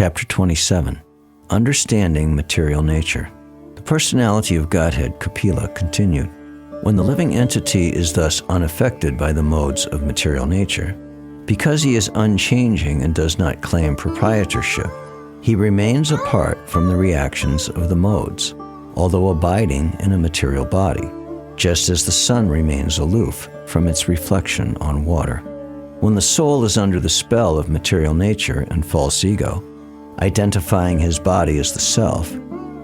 Chapter 27. Understanding Material Nature. The personality of Godhead, Kapila, continued. When the living entity is thus unaffected by the modes of material nature, because he is unchanging and does not claim proprietorship, he remains apart from the reactions of the modes, although abiding in a material body, just as the sun remains aloof from its reflection on water. When the soul is under the spell of material nature and false ego, identifying his body as the self,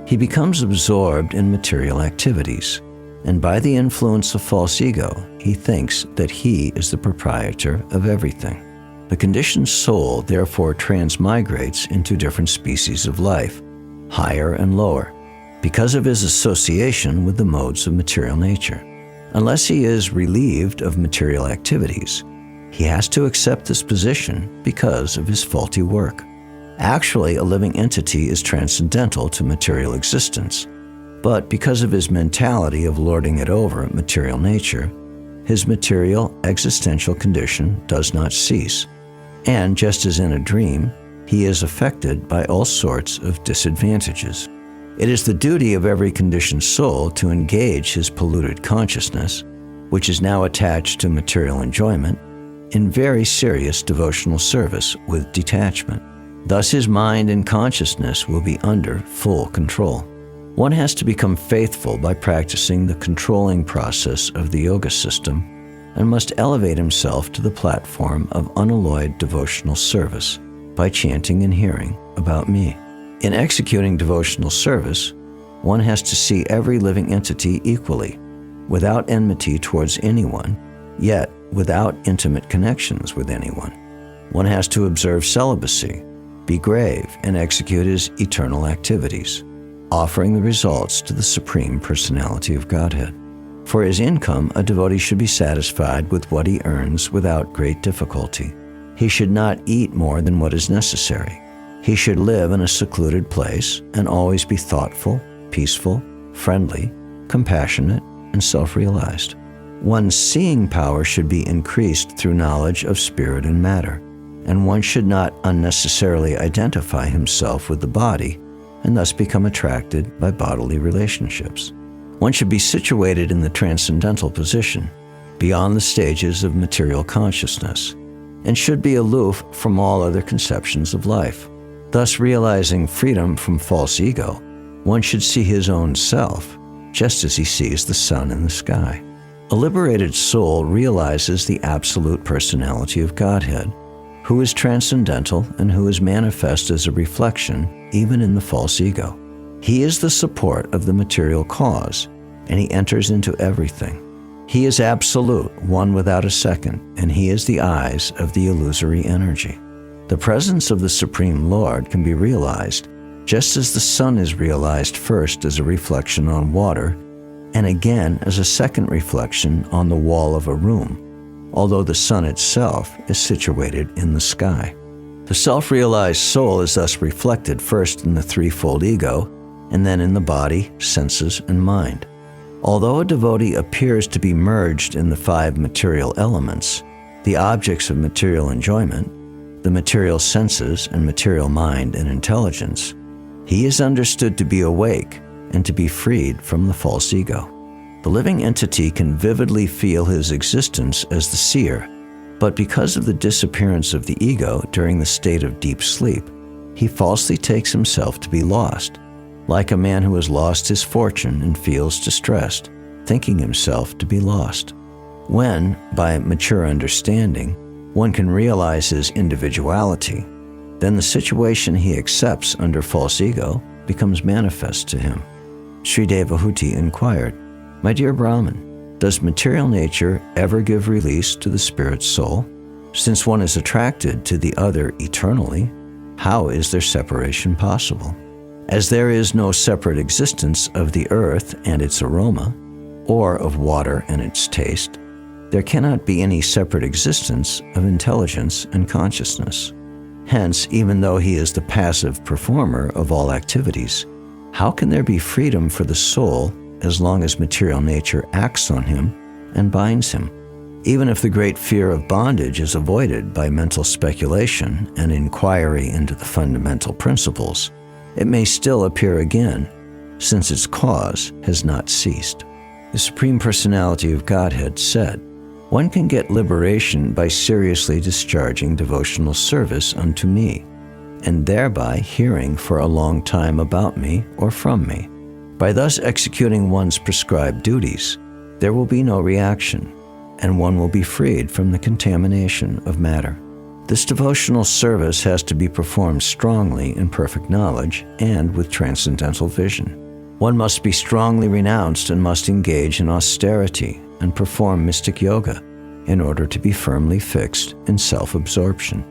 he becomes absorbed in material activities, and by the influence of false ego, he thinks that he is the proprietor of everything. The conditioned soul therefore transmigrates into different species of life, higher and lower, because of his association with the modes of material nature. Unless he is relieved of material activities, he has to accept this position because of his faulty work. Actually, a living entity is transcendental to material existence, but because of his mentality of lording it over material nature, his material existential condition does not cease, and just as in a dream, he is affected by all sorts of disadvantages. It is the duty of every conditioned soul to engage his polluted consciousness, which is now attached to material enjoyment, in very serious devotional service with detachment. Thus his mind and consciousness will be under full control. One has to become faithful by practicing the controlling process of the yoga system and must elevate himself to the platform of unalloyed devotional service by chanting and hearing about me. In executing devotional service, one has to see every living entity equally, without enmity towards anyone, yet without intimate connections with anyone. One has to observe celibacy, be grave, and execute his eternal activities, offering the results to the Supreme Personality of Godhead. For his income, a devotee should be satisfied with what he earns without great difficulty. He should not eat more than what is necessary. He should live in a secluded place and always be thoughtful, peaceful, friendly, compassionate, and self-realized. One's seeing power should be increased through knowledge of spirit and matter, and one should not unnecessarily identify himself with the body and thus become attracted by bodily relationships. One should be situated in the transcendental position, beyond the stages of material consciousness, and should be aloof from all other conceptions of life. Thus, realizing freedom from false ego, one should see his own self, just as he sees the sun in the sky. A liberated soul realizes the absolute personality of Godhead, who is transcendental and who is manifest as a reflection even in the false ego. He is the support of the material cause, and he enters into everything. He is absolute, one without a second, and he is the eyes of the illusory energy. The presence of the Supreme Lord can be realized just as the sun is realized first as a reflection on water, and again as a second reflection on the wall of a room, although the sun itself is situated in the sky. The self-realized soul is thus reflected first in the threefold ego, and then in the body, senses, and mind. Although a devotee appears to be merged in the five material elements, the objects of material enjoyment, the material senses and material mind and intelligence, he is understood to be awake and to be freed from the false ego. The living entity can vividly feel his existence as the seer, but because of the disappearance of the ego during the state of deep sleep, he falsely takes himself to be lost, like a man who has lost his fortune and feels distressed, thinking himself to be lost. When, by mature understanding, one can realize his individuality, then the situation he accepts under false ego becomes manifest to him. Sri Devahuti inquired, "My dear Brahman, does material nature ever give release to the spirit soul? Since one is attracted to the other eternally, how is their separation possible? As there is no separate existence of the earth and its aroma, or of water and its taste, there cannot be any separate existence of intelligence and consciousness. Hence, even though he is the passive performer of all activities, how can there be freedom for the soul as long as material nature acts on him and binds him? Even if the great fear of bondage is avoided by mental speculation and inquiry into the fundamental principles, it may still appear again, since its cause has not ceased. The Supreme Personality of Godhead said, "One can get liberation by seriously discharging devotional service unto me, and thereby hearing for a long time about me or from me. By thus executing one's prescribed duties, there will be no reaction, and one will be freed from the contamination of matter." This devotional service has to be performed strongly in perfect knowledge and with transcendental vision. One must be strongly renounced and must engage in austerity and perform mystic yoga in order to be firmly fixed in self-absorption.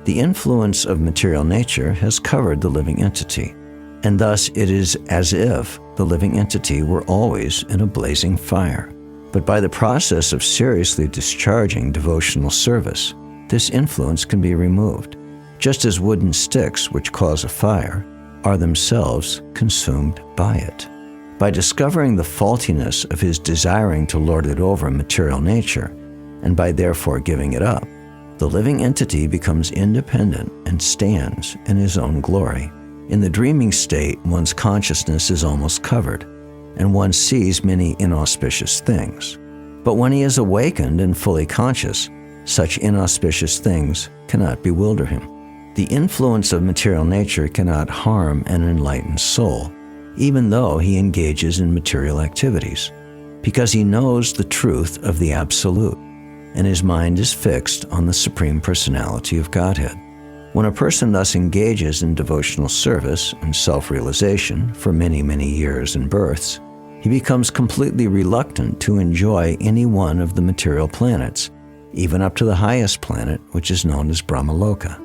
The influence of material nature has covered the living entity, and thus it is as if the living entity were always in a blazing fire. But by the process of seriously discharging devotional service, this influence can be removed, just as wooden sticks which cause a fire are themselves consumed by it. By discovering the faultiness of his desiring to lord it over material nature, and by therefore giving it up, the living entity becomes independent and stands in his own glory. In the dreaming state, one's consciousness is almost covered, and one sees many inauspicious things. But when he is awakened and fully conscious, such inauspicious things cannot bewilder him. The influence of material nature cannot harm an enlightened soul, even though he engages in material activities, because he knows the truth of the Absolute, and his mind is fixed on the Supreme Personality of Godhead. When a person thus engages in devotional service and self-realization for many, many years and births, he becomes completely reluctant to enjoy any one of the material planets, even up to the highest planet, which is known as Brahmaloka.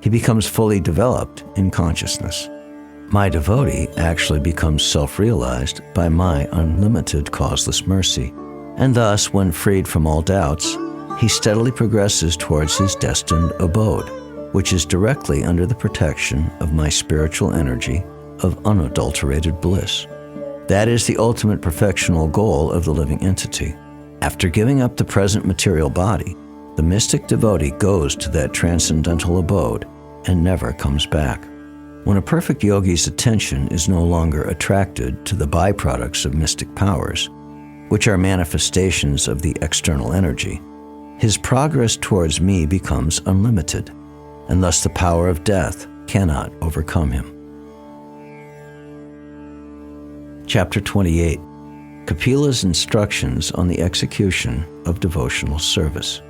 He becomes fully developed in consciousness. My devotee actually becomes self-realized by my unlimited causeless mercy, and thus, when freed from all doubts, he steadily progresses towards his destined abode, which is directly under the protection of my spiritual energy of unadulterated bliss. That is the ultimate perfectional goal of the living entity. After giving up the present material body, the mystic devotee goes to that transcendental abode and never comes back. When a perfect yogi's attention is no longer attracted to the byproducts of mystic powers, which are manifestations of the external energy, his progress towards me becomes unlimited, and thus the power of death cannot overcome him. Chapter 28. Kapila's Instructions on the Execution of Devotional Service.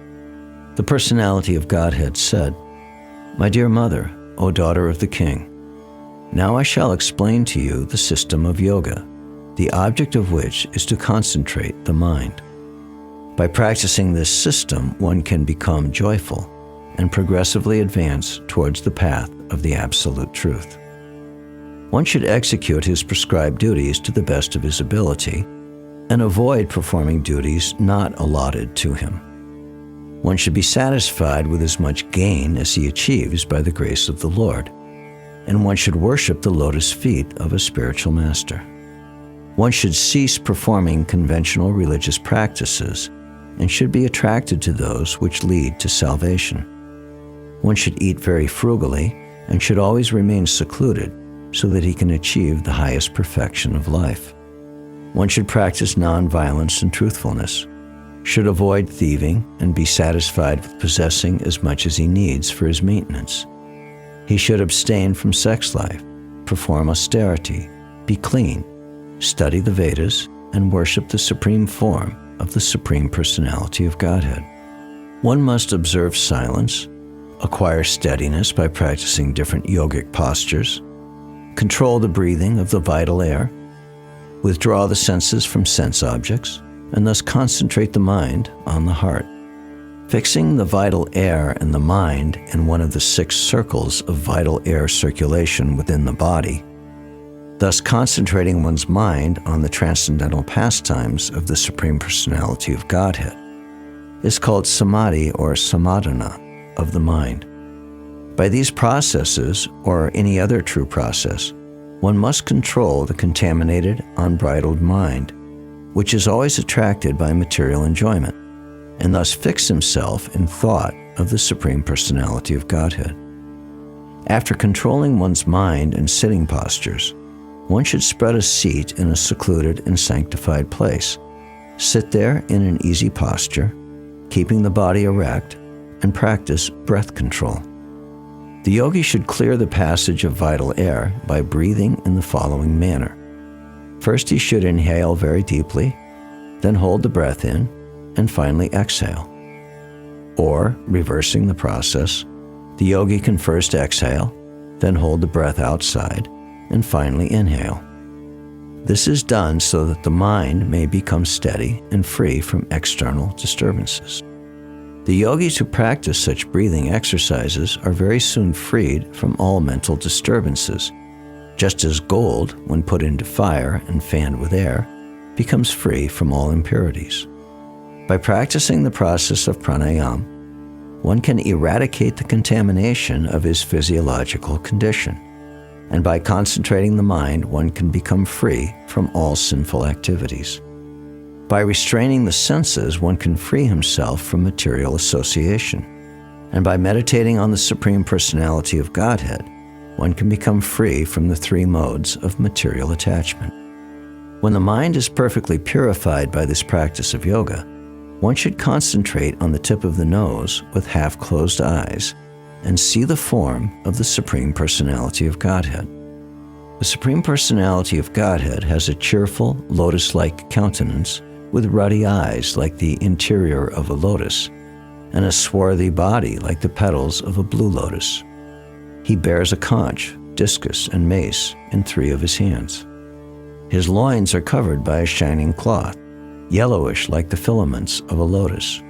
The Personality of Godhead said, "My dear mother, O daughter of the king, now I shall explain to you the system of yoga, the object of which is to concentrate the mind. By practicing this system, one can become joyful and progressively advance towards the path of the Absolute Truth. One should execute his prescribed duties to the best of his ability and avoid performing duties not allotted to him. One should be satisfied with as much gain as he achieves by the grace of the Lord, and one should worship the lotus feet of a spiritual master. One should cease performing conventional religious practices and should be attracted to those which lead to salvation. One should eat very frugally and should always remain secluded so that he can achieve the highest perfection of life. One should practice nonviolence and truthfulness, should avoid thieving and be satisfied with possessing as much as he needs for his maintenance. He should abstain from sex life, perform austerity, be clean, study the Vedas, and worship the supreme form of the Supreme Personality of Godhead. One must observe silence, acquire steadiness by practicing different yogic postures, control the breathing of the vital air, withdraw the senses from sense objects, and thus concentrate the mind on the heart. Fixing the vital air and the mind in one of the 6 circles of vital air circulation within the body, thus concentrating one's mind on the transcendental pastimes of the Supreme Personality of Godhead, is called samadhi or samadhana of the mind. By these processes, or any other true process, one must control the contaminated, unbridled mind, which is always attracted by material enjoyment, and thus fix himself in thought of the Supreme Personality of Godhead. After controlling one's mind and sitting postures, one should spread a seat in a secluded and sanctified place. Sit there in an easy posture, keeping the body erect, and practice breath control. The yogi should clear the passage of vital air by breathing in the following manner. First, he should inhale very deeply, then hold the breath in, and finally exhale. Or, reversing the process, the yogi can first exhale, then hold the breath outside, and finally inhale. This is done so that the mind may become steady and free from external disturbances. The yogis who practice such breathing exercises are very soon freed from all mental disturbances, just as gold, when put into fire and fanned with air, becomes free from all impurities. By practicing the process of pranayama, one can eradicate the contamination of his physiological condition, and by concentrating the mind, one can become free from all sinful activities. By restraining the senses, one can free himself from material association, and by meditating on the Supreme Personality of Godhead, one can become free from the three modes of material attachment. When the mind is perfectly purified by this practice of yoga, one should concentrate on the tip of the nose with half-closed eyes and see the form of the Supreme Personality of Godhead. The Supreme Personality of Godhead has a cheerful, lotus-like countenance with ruddy eyes like the interior of a lotus, and a swarthy body like the petals of a blue lotus. He bears a conch, discus, and mace in 3 of his hands. His loins are covered by a shining cloth, yellowish like the filaments of a lotus.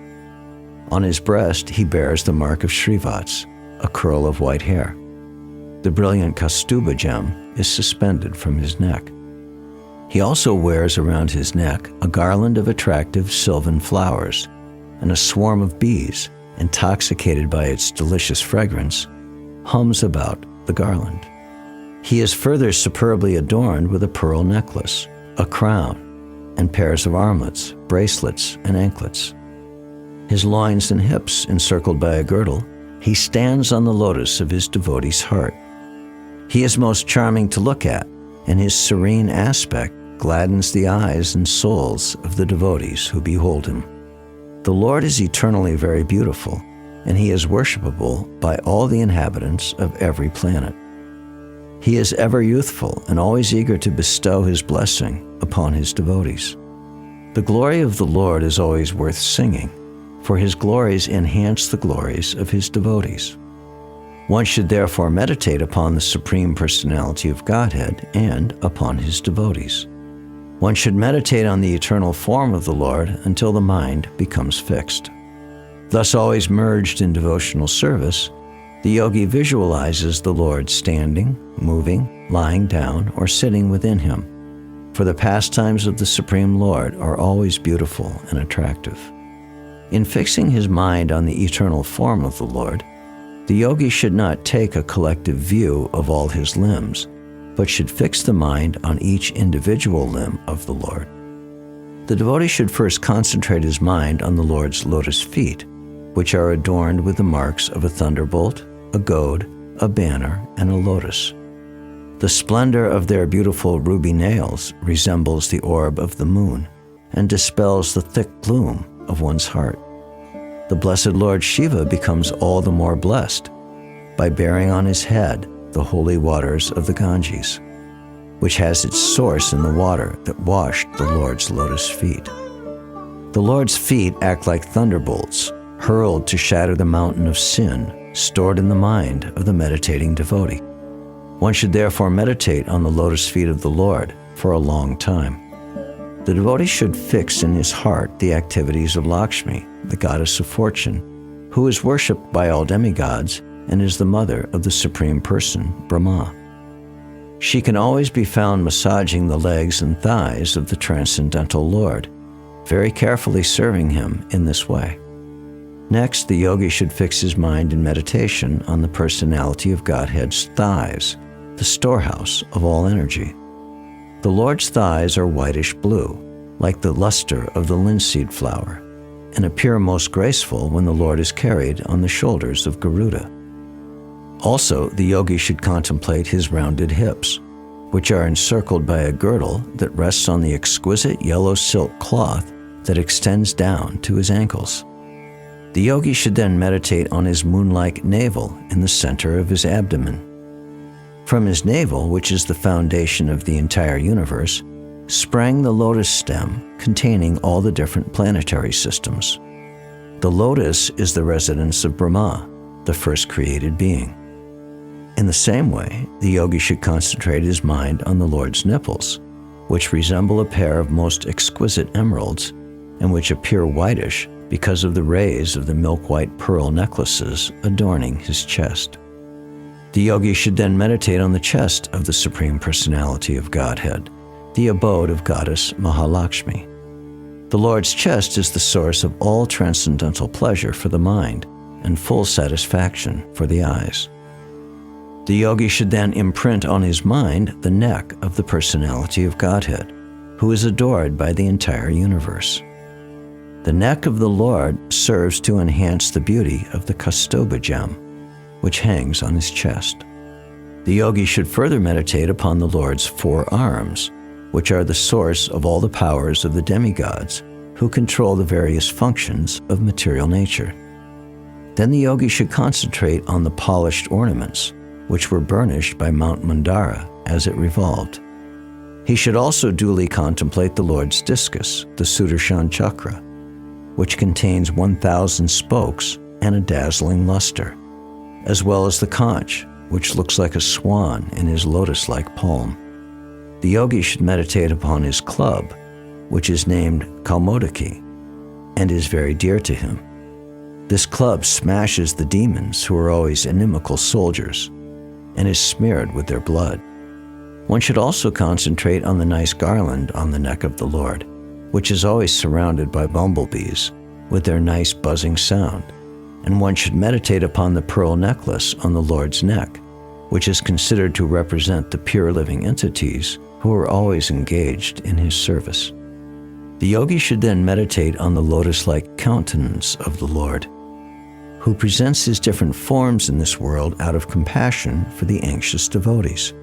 On his breast he bears the mark of Srivats, a curl of white hair. The brilliant Kaustubha gem is suspended from his neck. He also wears around his neck a garland of attractive sylvan flowers, and a swarm of bees, intoxicated by its delicious fragrance, hums about the garland. He is further superbly adorned with a pearl necklace, a crown, and pairs of armlets, bracelets, and anklets. His loins and hips encircled by a girdle, he stands on the lotus of his devotee's heart. He is most charming to look at, and his serene aspect gladdens the eyes and souls of the devotees who behold him. The Lord is eternally very beautiful, and he is worshipable by all the inhabitants of every planet. He is ever youthful and always eager to bestow his blessing upon his devotees. The glory of the Lord is always worth singing, for his glories enhance the glories of his devotees. One should therefore meditate upon the Supreme Personality of Godhead and upon his devotees. One should meditate on the eternal form of the Lord until the mind becomes fixed. Thus, always merged in devotional service, the yogi visualizes the Lord standing, moving, lying down, or sitting within him, for the pastimes of the Supreme Lord are always beautiful and attractive. In fixing his mind on the eternal form of the Lord, the yogi should not take a collective view of all his limbs, but should fix the mind on each individual limb of the Lord. The devotee should first concentrate his mind on the Lord's lotus feet, which are adorned with the marks of a thunderbolt, a goad, a banner, and a lotus. The splendor of their beautiful ruby nails resembles the orb of the moon and dispels the thick gloom of one's heart. The blessed Lord Shiva becomes all the more blessed by bearing on his head the holy waters of the Ganges, which has its source in the water that washed the Lord's lotus feet. The Lord's feet act like thunderbolts, hurled to shatter the mountain of sin stored in the mind of the meditating devotee. One should therefore meditate on the lotus feet of the Lord for a long time. The devotee should fix in his heart the activities of Lakshmi, the goddess of fortune, who is worshipped by all demigods and is the mother of the Supreme Person, Brahma. She can always be found massaging the legs and thighs of the Transcendental Lord, very carefully serving him in this way. Next, the yogi should fix his mind in meditation on the Personality of Godhead's thighs, the storehouse of all energy. The Lord's thighs are whitish blue, like the luster of the linseed flower. and appear most graceful when the Lord is carried on the shoulders of Garuda. Also, the yogi should contemplate his rounded hips, which are encircled by a girdle that rests on the exquisite yellow silk cloth that extends down to his ankles. The yogi should then meditate on his moon-like navel in the center of his abdomen. From his navel, which is the foundation of the entire universe, sprang the lotus stem containing all the different planetary systems. The lotus is the residence of Brahma, the first created being. In the same way, the yogi should concentrate his mind on the Lord's nipples, which resemble a pair of most exquisite emeralds and which appear whitish because of the rays of the milk-white pearl necklaces adorning his chest. The yogi should then meditate on the chest of the Supreme Personality of Godhead, the abode of Goddess Mahalakshmi. The Lord's chest is the source of all transcendental pleasure for the mind and full satisfaction for the eyes. The yogi should then imprint on his mind the neck of the Personality of Godhead, who is adored by the entire universe. The neck of the Lord serves to enhance the beauty of the Kaustuba gem, which hangs on his chest. The yogi should further meditate upon the Lord's 4 arms, which are the source of all the powers of the demigods who control the various functions of material nature. Then the yogi should concentrate on the polished ornaments, which were burnished by Mount Mandara as it revolved. He should also duly contemplate the Lord's discus, the Sudarshan Chakra, which contains 1,000 spokes and a dazzling luster, as well as the conch, which looks like a swan in his lotus-like palm. The yogi should meditate upon his club, which is named Kaumodaki, and is very dear to him. This club smashes the demons who are always inimical soldiers, and is smeared with their blood. One should also concentrate on the nice garland on the neck of the Lord, which is always surrounded by bumblebees with their nice buzzing sound, and one should meditate upon the pearl necklace on the Lord's neck, which is considered to represent the pure living entities who are always engaged in his service. The yogi should then meditate on the lotus-like countenance of the Lord, who presents his different forms in this world out of compassion for the anxious devotees.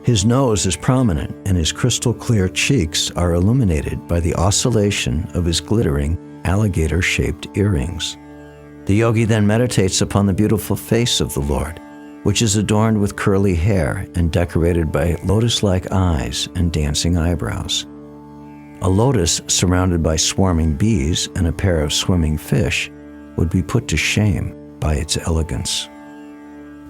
His nose is prominent, and his crystal-clear cheeks are illuminated by the oscillation of his glittering, alligator-shaped earrings. The yogi then meditates upon the beautiful face of the Lord, which is adorned with curly hair and decorated by lotus-like eyes and dancing eyebrows. A lotus surrounded by swarming bees and a pair of swimming fish would be put to shame by its elegance.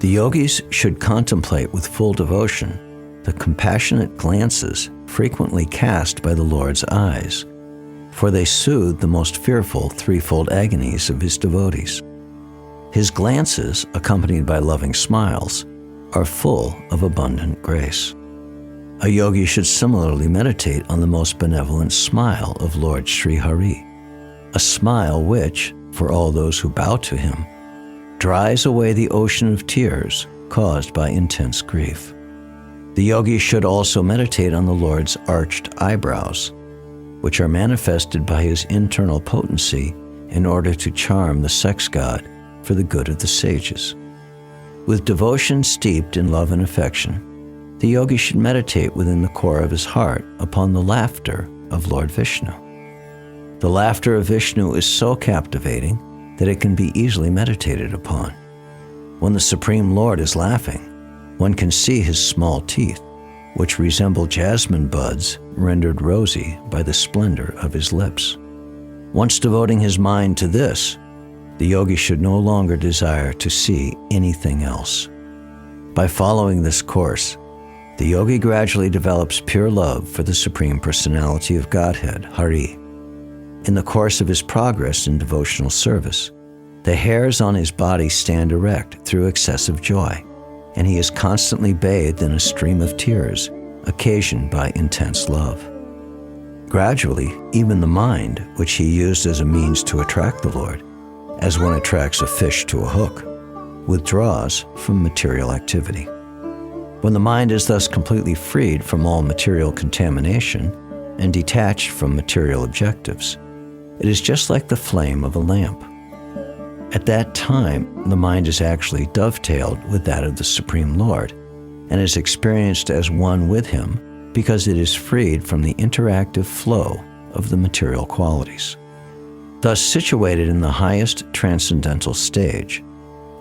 The yogis should contemplate with full devotion the compassionate glances frequently cast by the Lord's eyes, for they soothe the most fearful threefold agonies of his devotees. His glances, accompanied by loving smiles, are full of abundant grace. A yogi should similarly meditate on the most benevolent smile of Lord Sri Hari, a smile which, for all those who bow to him, dries away the ocean of tears caused by intense grief. The yogi should also meditate on the Lord's arched eyebrows, which are manifested by his internal potency in order to charm the sex god for the good of the sages. With devotion steeped in love and affection, the yogi should meditate within the core of his heart upon the laughter of Lord Vishnu. The laughter of Vishnu is so captivating that it can be easily meditated upon. When the Supreme Lord is laughing, one can see his small teeth, which resemble jasmine buds rendered rosy by the splendor of his lips. Once devoting his mind to this, the yogi should no longer desire to see anything else. By following this course, the yogi gradually develops pure love for the Supreme Personality of Godhead, Hari. In the course of his progress in devotional service, the hairs on his body stand erect through excessive joy, and he is constantly bathed in a stream of tears occasioned by intense love. Gradually, even the mind, which he used as a means to attract the Lord, as one attracts a fish to a hook, withdraws from material activity. When the mind is thus completely freed from all material contamination and detached from material objectives, It is just like the flame of a lamp. At that time, the mind is actually dovetailed with that of the Supreme Lord and is experienced as one with Him because it is freed from the interactive flow of the material qualities. Thus, situated in the highest transcendental stage,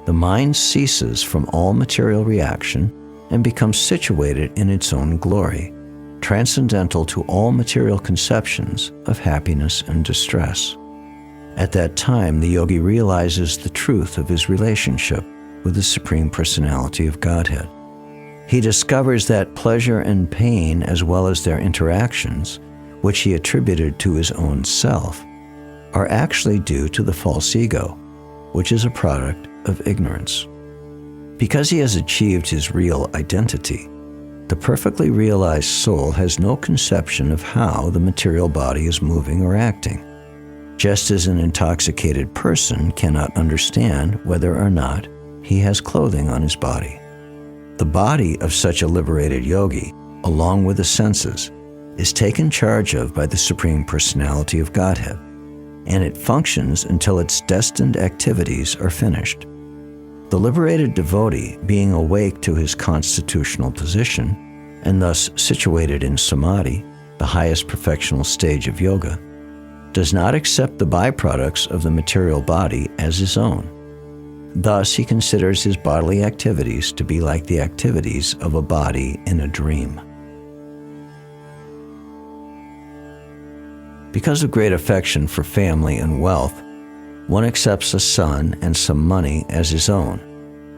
the mind ceases from all material reaction and becomes situated in its own glory, transcendental to all material conceptions of happiness and distress. At that time, the yogi realizes the truth of his relationship with the Supreme Personality of Godhead. He discovers that pleasure and pain, as well as their interactions, which he attributed to his own self, are actually due to the false ego, which is a product of ignorance. Because he has achieved his real identity, the perfectly realized soul has no conception of how the material body is moving or acting, just as an intoxicated person cannot understand whether or not he has clothing on his body. The body of such a liberated yogi, along with the senses, is taken charge of by the Supreme Personality of Godhead, and it functions until its destined activities are finished. The liberated devotee, being awake to his constitutional position, and thus situated in samadhi, the highest perfectional stage of yoga, does not accept the byproducts of the material body as his own. Thus, he considers his bodily activities to be like the activities of a body in a dream. Because of great affection for family and wealth, one accepts a son and some money as his own,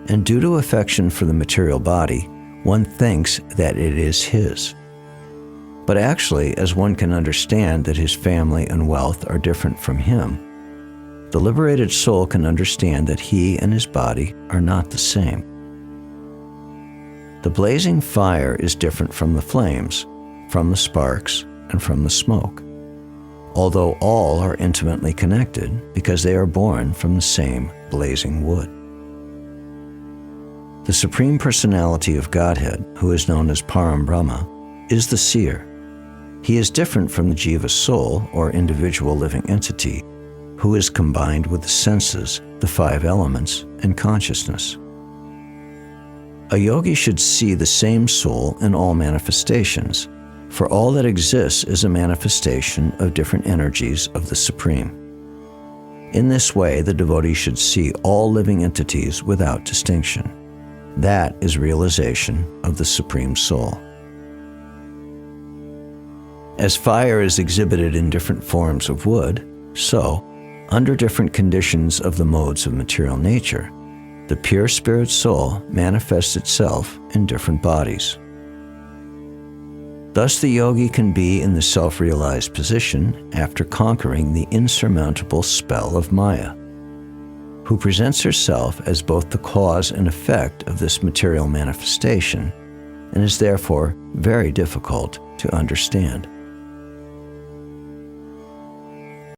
and due to affection for the material body, one thinks that it is his. But actually, as one can understand that his family and wealth are different from him, the liberated soul can understand that he and his body are not the same. The blazing fire is different from the flames, from the sparks, and from the smoke, although all are intimately connected because they are born from the same blazing wood. The Supreme Personality of Godhead, who is known as Param Brahma, is the seer. He is different from the jiva soul, or individual living entity, who is combined with the senses, the five elements, and consciousness. A yogi should see the same soul in all manifestations, for all that exists is a manifestation of different energies of the Supreme. In this way, the devotee should see all living entities without distinction. That is realization of the Supreme Soul. As fire is exhibited in different forms of wood, so, under different conditions of the modes of material nature, the pure spirit soul manifests itself in different bodies. Thus the yogi can be in the self-realized position after conquering the insurmountable spell of Maya, who presents herself as both the cause and effect of this material manifestation, and is therefore very difficult to understand.